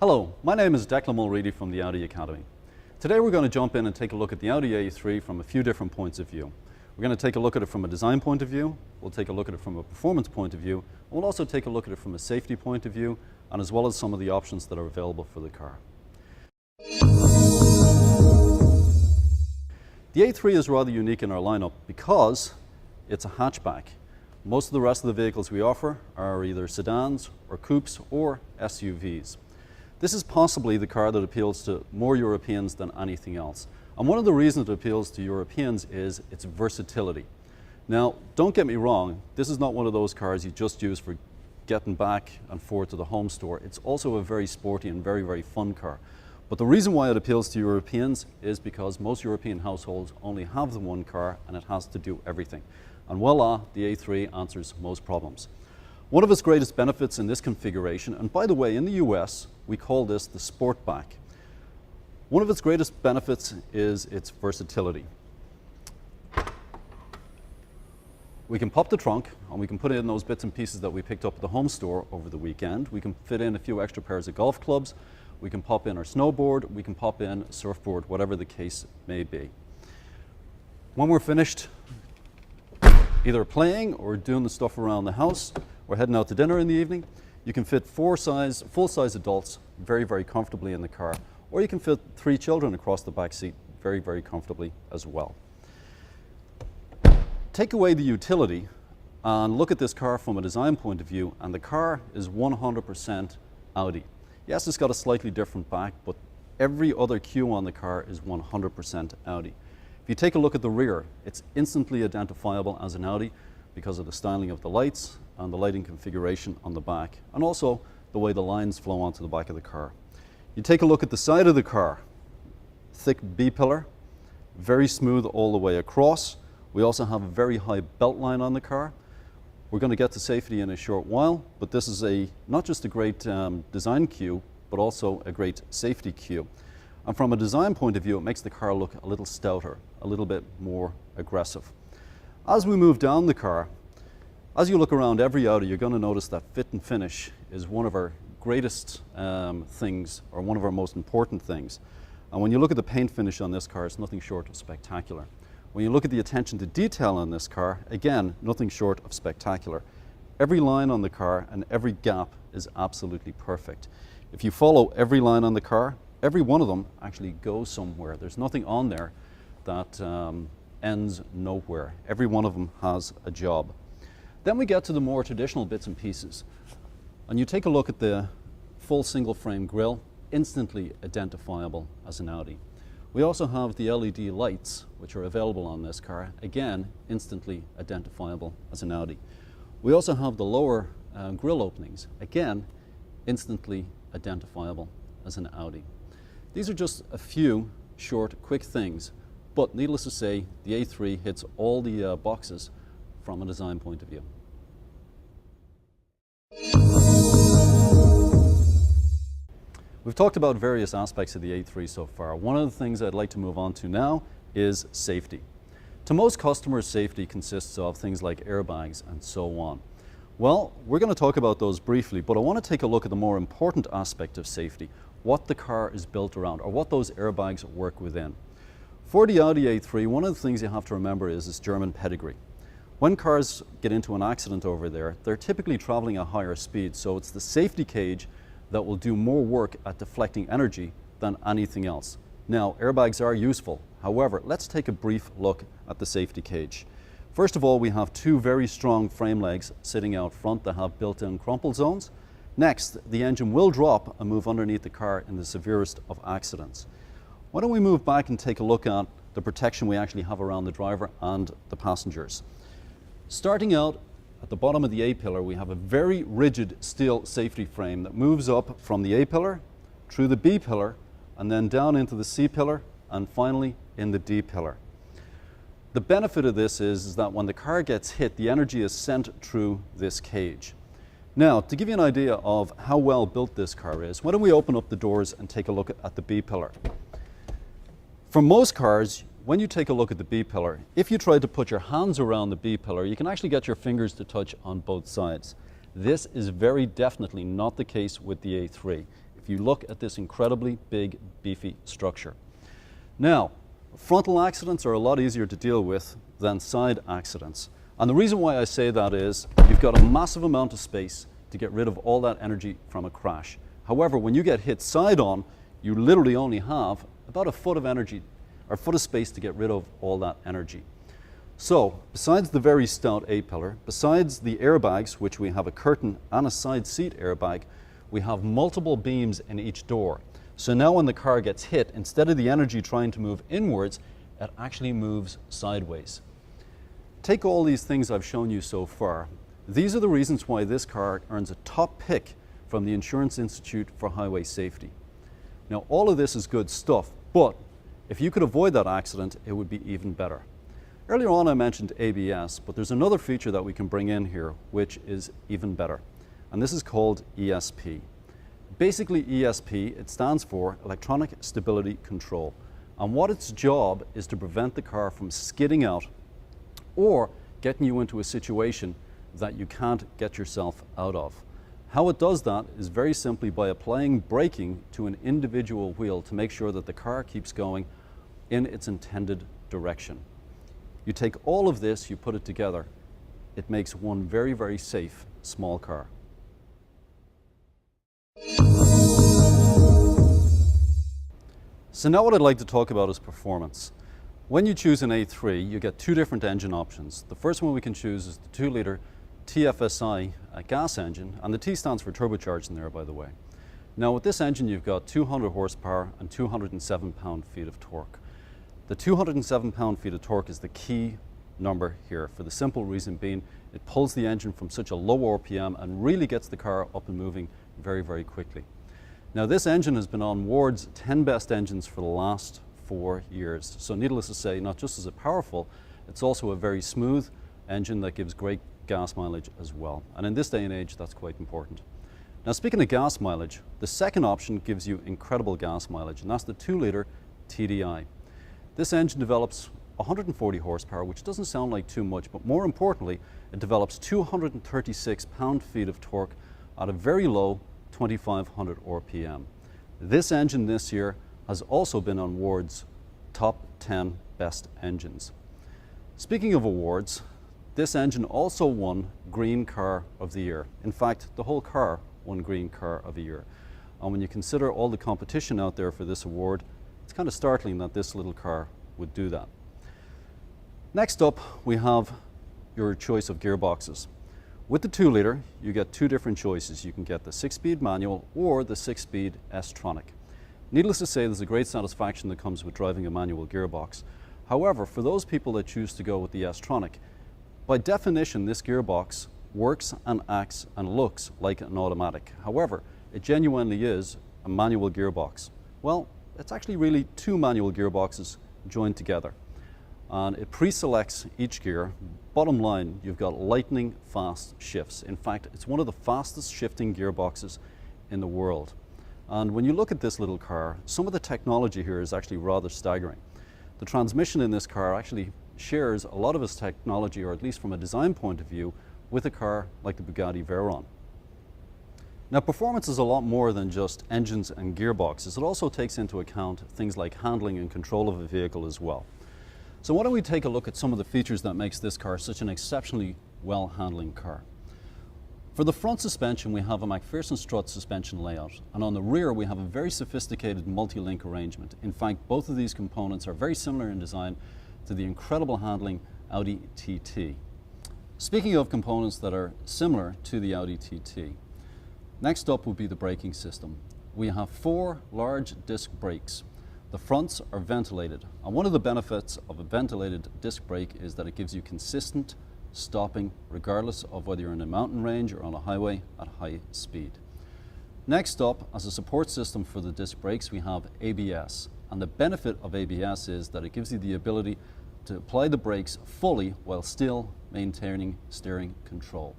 Hello, my name is Declan Mulready from the Audi Academy. Today we're going to jump in and take a look at the Audi A3 from a few different points of view. We're going to take a look at it from a design point of view, we'll take a look at it from a performance point of view, and we'll also take a look at it from a safety point of view, and as well as some of the options that are available for the car. The A3 is rather unique in our lineup because it's a hatchback. Most of the rest of the vehicles we offer are either sedans or coupes or SUVs. This is possibly the car that appeals to more Europeans than anything else. And one of the reasons it appeals to Europeans is its versatility. Now, don't get me wrong, this is not one of those cars you just use for getting back and forth to the home store. It's also a very sporty and very, very fun car. But the reason why it appeals to Europeans is because most European households only have the one car and it has to do everything. And voila, the A3 answers most problems. One of its greatest benefits in this configuration, and by the way, in the US, we call this the Sportback. One of its greatest benefits is its versatility. We can pop the trunk and we can put in those bits and pieces that we picked up at the home store over the weekend. We can fit in a few extra pairs of golf clubs. We can pop in our snowboard. We can pop in a surfboard, whatever the case may be. When we're finished either playing or doing the stuff around the house, or heading out to dinner in the evening, you can fit full-size adults very, very comfortably in the car, or you can fit 3 children across the back seat very, very comfortably as well. Take away the utility and look at this car from a design point of view, and the car is 100% Audi. Yes, it's got a slightly different back, but every other cue on the car is 100% Audi. If you take a look at the rear, it's instantly identifiable as an Audi because of the styling of the lights and the lighting configuration on the back, and also the way the lines flow onto the back of the car. You take a look at the side of the car, thick B-pillar, very smooth all the way across. We also have a very high belt line on the car. We're going to get to safety in a short while, but this is not just a great design cue, but also a great safety cue. And from a design point of view, it makes the car look a little stouter, a little bit more aggressive. As we move down the car, as you look around every Audi, you're going to notice that fit and finish is one of our greatest things, or one of our most important things. And when you look at the paint finish on this car, it's nothing short of spectacular. When you look at the attention to detail on this car, again, nothing short of spectacular. Every line on the car and every gap is absolutely perfect. If you follow every line on the car, every one of them actually goes somewhere. There's nothing on there that ends nowhere. Every one of them has a job. Then we get to the more traditional bits and pieces. And you take a look at the full single frame grille, instantly identifiable as an Audi. We also have the LED lights, which are available on this car, again, instantly identifiable as an Audi. We also have the lower grille openings, again, instantly identifiable as an Audi. These are just a few short, quick things, but needless to say, the A3 hits all the boxes from a design point of view. We've talked about various aspects of the A3 so far. One of the things I'd like to move on to now is safety. To most customers, safety consists of things like airbags and so on. Well, we're going to talk about those briefly, but I want to take a look at the more important aspect of safety, what the car is built around, or what those airbags work within. For the Audi A3, one of the things you have to remember is its German pedigree. When cars get into an accident over there, they're typically traveling at higher speeds, so it's the safety cage that will do more work at deflecting energy than anything else. Now, airbags are useful. However, let's take a brief look at the safety cage. First of all, we have 2 very strong frame legs sitting out front that have built-in crumple zones. Next, the engine will drop and move underneath the car in the severest of accidents. Why don't we move back and take a look at the protection we actually have around the driver and the passengers. Starting out at the bottom of the A-pillar, we have a very rigid steel safety frame that moves up from the A-pillar through the B-pillar and then down into the C-pillar and finally in the D-pillar. The benefit of this is that when the car gets hit, the energy is sent through this cage. Now, to give you an idea of how well built this car is, why don't we open up the doors and take a look at the B-pillar. For most cars, when you take a look at the B-pillar, if you try to put your hands around the B-pillar, you can actually get your fingers to touch on both sides. This is very definitely not the case with the A3. if you look at this incredibly big, beefy structure. Now, frontal accidents are a lot easier to deal with than side accidents. And the reason why I say that is you've got a massive amount of space to get rid of all that energy from a crash. However, when you get hit side on, you literally only have about a foot of energy, or a foot of space to get rid of all that energy. So, besides the very stout A-pillar, besides the airbags, which we have a curtain and a side seat airbag, we have multiple beams in each door. So now when the car gets hit, instead of the energy trying to move inwards, it actually moves sideways. Take all these things I've shown you so far. These are the reasons why this car earns a top pick from the Insurance Institute for Highway Safety. Now, all of this is good stuff, but if you could avoid that accident, it would be even better. Earlier on I mentioned ABS, but there's another feature that we can bring in here which is even better, and this is called ESP. Basically ESP, it stands for Electronic Stability Control, and what its job is to prevent the car from skidding out or getting you into a situation that you can't get yourself out of. How it does that is very simply by applying braking to an individual wheel to make sure that the car keeps going in its intended direction. You take all of this, you put it together, it makes one very, very safe small car. So now what I'd like to talk about is performance. When you choose an A3, you get two different engine options. The first one we can choose is the 2-litre TFSI gas engine, and the T stands for turbocharged in there, by the way. Now with this engine you've got 200 horsepower and 207 pound-feet of torque. The 207 pound-feet of torque is the key number here, for the simple reason being it pulls the engine from such a low RPM and really gets the car up and moving very, very quickly. Now this engine has been on Ward's 10 best engines for the last 4 years. So needless to say, not just is it powerful, it's also a very smooth engine that gives great gas mileage as well. And in this day and age, that's quite important. Now speaking of gas mileage, the second option gives you incredible gas mileage, and that's the 2-litre TDI. This engine develops 140 horsepower, which doesn't sound like too much, but more importantly, it develops 236 pound-feet of torque at a very low 2500 RPM. This engine this year has also been on Ward's top 10 best engines. Speaking of awards, this engine also won Green Car of the Year. In fact, the whole car won Green Car of the Year. And when you consider all the competition out there for this award, it's kind of startling that this little car would do that. Next up, we have your choice of gearboxes. With the 2-litre, you get two different choices. You can get the 6-speed manual or the 6-speed S-tronic. Needless to say, there's a great satisfaction that comes with driving a manual gearbox. However, for those people that choose to go with the S-tronic, by definition, this gearbox works and acts and looks like an automatic. However, it genuinely is a manual gearbox. Well, it's actually really two manual gearboxes joined together. And it pre-selects each gear. Bottom line, you've got lightning fast shifts. In fact, it's one of the fastest shifting gearboxes in the world. And when you look at this little car, some of the technology here is actually rather staggering. The transmission in this car actually shares a lot of its technology, or at least from a design point of view, with a car like the Bugatti Veyron. Now, performance is a lot more than just engines and gearboxes. It also takes into account things like handling and control of a vehicle as well. So why don't we take a look at some of the features that makes this car such an exceptionally well-handling car. For the front suspension, we have a McPherson strut suspension layout, and on the rear we have a very sophisticated multi-link arrangement. In fact, both of these components are very similar in design to the incredible handling Audi TT. Speaking of components that are similar to the Audi TT, next up would be the braking system. We have 4 large disc brakes. The fronts are ventilated, and one of the benefits of a ventilated disc brake is that it gives you consistent stopping regardless of whether you're in a mountain range or on a highway at high speed. Next up, as a support system for the disc brakes, we have ABS, and the benefit of ABS is that it gives you the ability to apply the brakes fully while still maintaining steering control.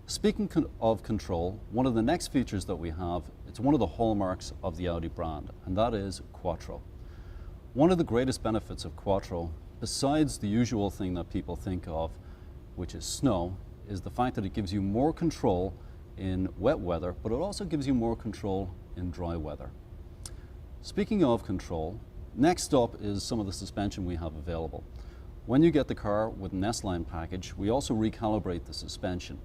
Speaking of control, one of the next features that we have, it's one of the hallmarks of the Audi brand, and that is Quattro. One of the greatest benefits of Quattro, besides the usual thing that people think of, which is snow, is the fact that it gives you more control in wet weather, but it also gives you more control in dry weather. Speaking of control, next up is some of the suspension we have available. When you get the car with an S-Line package, we also recalibrate the suspension.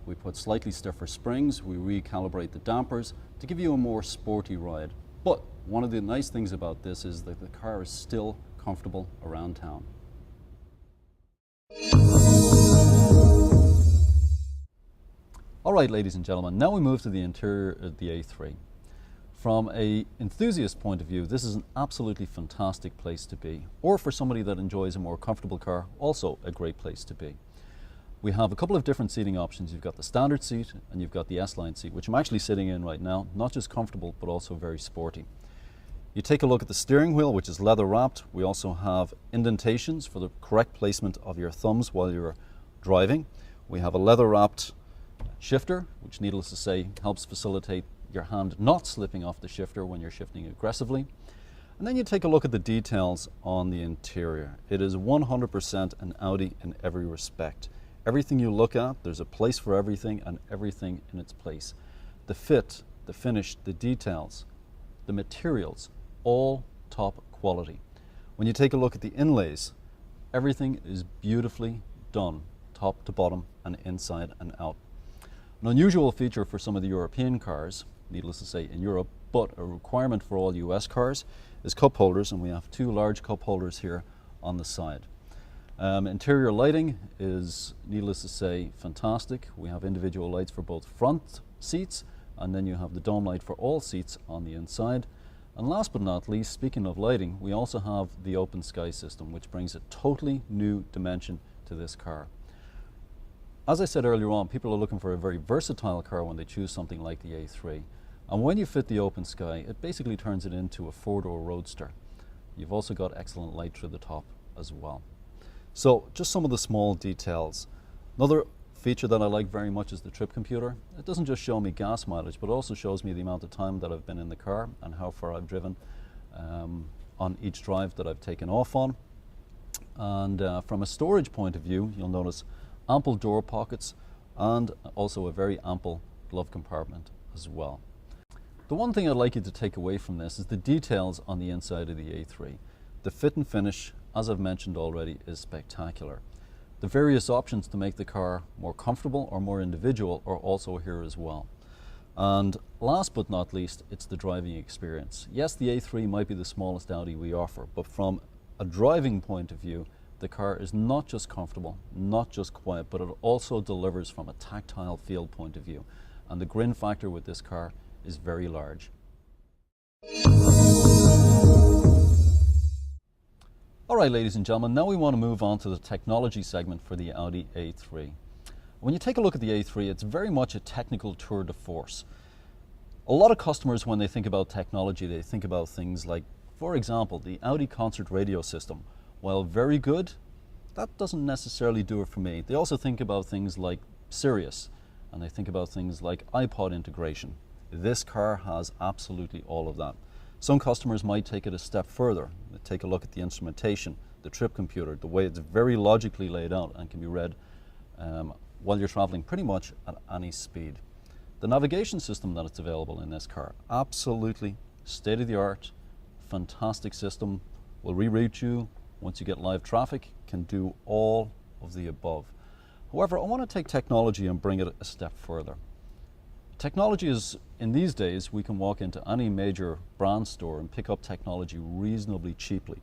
We put slightly stiffer springs, we recalibrate the dampers to give you a more sporty ride. But one of the nice things about this is that the car is still comfortable around town. Alright, ladies and gentlemen, now we move to the interior of the A3. From an enthusiast point of view, this is an absolutely fantastic place to be. Or for somebody that enjoys a more comfortable car, also a great place to be. We have a couple of different seating options. You've got the standard seat and you've got the S-Line seat, which I'm actually sitting in right now. Not just comfortable, but also very sporty. You take a look at the steering wheel, which is leather wrapped. We also have indentations for the correct placement of your thumbs while you're driving. We have a leather wrapped shifter, which needless to say helps facilitate your hand not slipping off the shifter when you're shifting aggressively. And then you take a look at the details on the interior. It is 100% an Audi in every respect. Everything you look at, there's a place for everything and everything in its place. The fit, the finish, the details, the materials, all top quality. When you take a look at the inlays, everything is beautifully done, top to bottom and inside and out. An unusual feature for some of the European cars, needless to say in Europe, but a requirement for all US cars, is cup holders, and we have two large cup holders here on the side. Interior lighting is, needless to say, fantastic. We have individual lights for both front seats, and then you have the dome light for all seats on the inside. And last but not least, speaking of lighting, we also have the open sky system, which brings a totally new dimension to this car. As I said earlier on, people are looking for a very versatile car when they choose something like the A3. And when you fit the open sky, it basically turns it into a four-door roadster. You've also got excellent light through the top as well. So just some of the small details. Another feature that I like very much is the trip computer. It doesn't just show me gas mileage, but also shows me the amount of time that I've been in the car and how far I've driven on each drive that I've taken off on. And from a storage point of view, you'll notice ample door pockets and also a very ample glove compartment as well. The one thing I'd like you to take away from this is the details on the inside of the A3. The fit and finish, as I've mentioned already, is spectacular. The various options to make the car more comfortable or more individual are also here as well. And last but not least, it's the driving experience. Yes, the A3 might be the smallest Audi we offer, but from a driving point of view, the car is not just comfortable, not just quiet, but it also delivers from a tactile feel point of view. And the grin factor with this car is very large. All right, ladies and gentlemen, now we want to move on to the technology segment for the Audi A3. When you take a look at the A3, it's very much a technical tour de force. A lot of customers, when they think about technology, they think about things like, for example, the Audi concert radio system. While very good, that doesn't necessarily do it for me. They also think about things like Sirius, and they think about things like iPod integration. This car has absolutely all of that. Some customers might take it a step further. They take a look at the instrumentation, the trip computer, the way it's very logically laid out and can be read while you're traveling pretty much at any speed. The navigation system that is available in this car, absolutely state-of-the-art, fantastic system, will reroute you once you get live traffic, can do all of the above. However, I want to take technology and bring it a step further. Technology is, in these days, we can walk into any major brand store and pick up technology reasonably cheaply.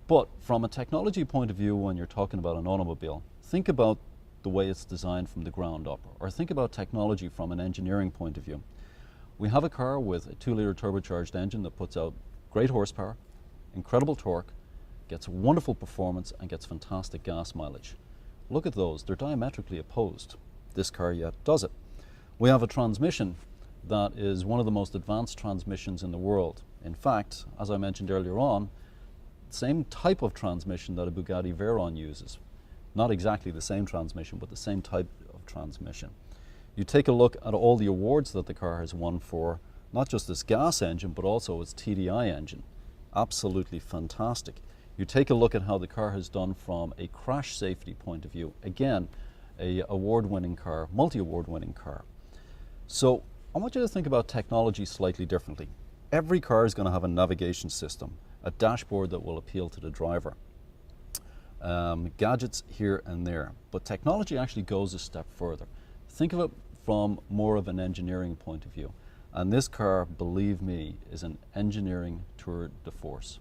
But from a technology point of view, when you're talking about an automobile, think about the way it's designed from the ground up, or think about technology from an engineering point of view. We have a car with a 2-liter turbocharged engine that puts out great horsepower, incredible torque, gets wonderful performance, and gets fantastic gas mileage. Look at those, they're diametrically opposed. This car yet does it. We have a transmission that is one of the most advanced transmissions in the world. In fact, as I mentioned earlier on, same type of transmission that a Bugatti Veyron uses. Not exactly the same transmission, but the same type of transmission. You take a look at all the awards that the car has won for not just its gas engine, but also its TDI engine. Absolutely fantastic. You take a look at how the car has done from a crash safety point of view. Again, a award-winning car, multi-award winning car. So I want you to think about technology slightly differently. Every car is going to have a navigation system, a dashboard that will appeal to the driver, gadgets here and there. But technology actually goes a step further. Think of it from more of an engineering point of view. And this car, believe me, is an engineering tour de force.